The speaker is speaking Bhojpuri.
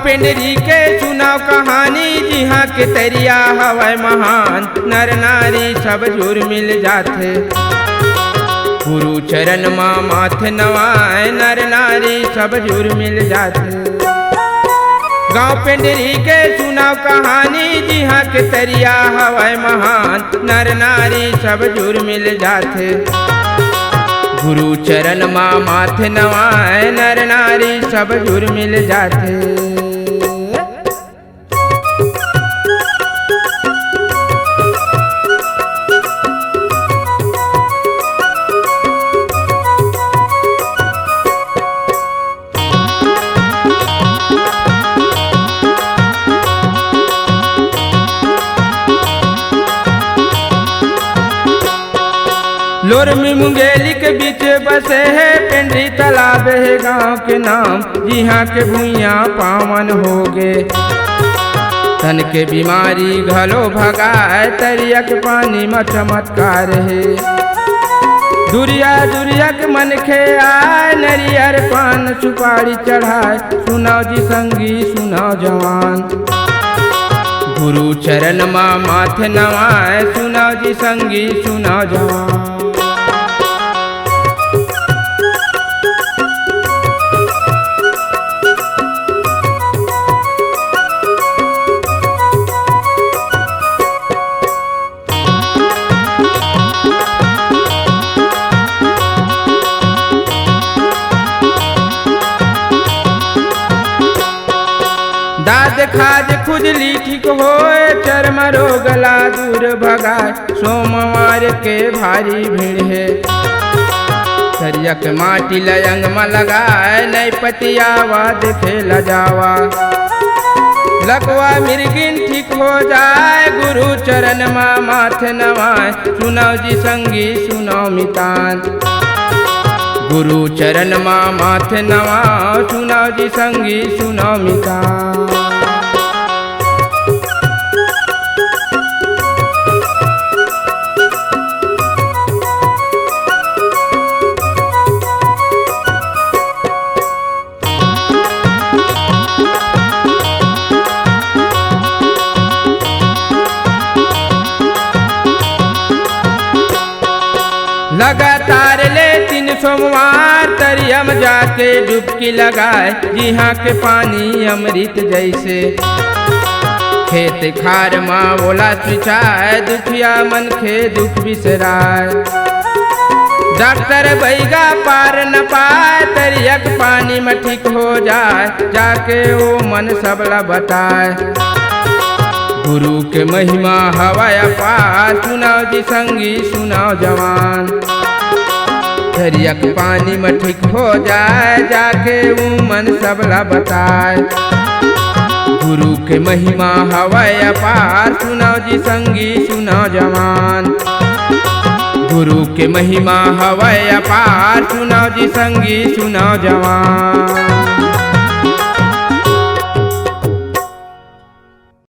पिंडरी के सुनाओ कहानी, जिहाँ के तरिया हवै महान। नर नारी सब जुर मिल जाथे, गुरु चरण माँ माथे नवाए। नर नारी सब जुर मिल जाथे। गाँव पिंडरी के सुनाओ कहानी, जिहाँ के तरिया हवै महान। नर नारी सब जुर मिल जाथे, गुरु चरण माँ माथे नवाए। नर नारी सब जुर मिल जाथे। लोरमी मुंगेली के बीच बसे है, पिंडरी तालाब है गाँव के नाम। जिहाँ के भुइया पावन होगे, तन के बीमारी घलो भगाए। तरिया के पानी में चमत्कार है, दुरिया दुरिया के मन खे आए। नरियर पान सुपारी चढ़ाए, सुनाओ जी संगी सुनाओ जवान। गुरु चरण माँ माथे नवाए, सुनाओ जी संगी सुनाओ जवान। दाद खाज खुजली ठीक होए, चर्म रोग ला दूर भगाए। सोमवार के भारी भीड़ है, सरियक माटी लयंग में लगाए। नई पतियावा देखे लजावा, लकवा मिर्गिन ठीक हो जाए। गुरु चरण माँ माथे नवाए, सुनाओ जी संगी सुनाओ मितान। गुरु चरण माँ माथे नवाओ, सुनाओ जी संगी सुनाओ मितान। लगातार ले 3 सोमवार, तरियम जाके डुबकी लगाए। जिहाँ के पानी अमृत जैसे, खेत खार माँ बोला सुचाए। दुखिया मन खे दुख बिसराए, डॉक्टर बैगा पार न पाए। तरियक पानी में ठीक हो जाए, जाके वो मन सबला बताए। गुरु के महिमा हवाया पार, सुनाओ जी संगी सुनाओ जवान। दरियक पानी में ठीक हो जाए, जाके वो मन सबला बताए। गुरु के महिमा हवाया पार, सुनाओ जी संगी सुनाओ जवान। गुरु के महिमा हवाया पार, सुनाओ जी संगी सुनाओ जवान।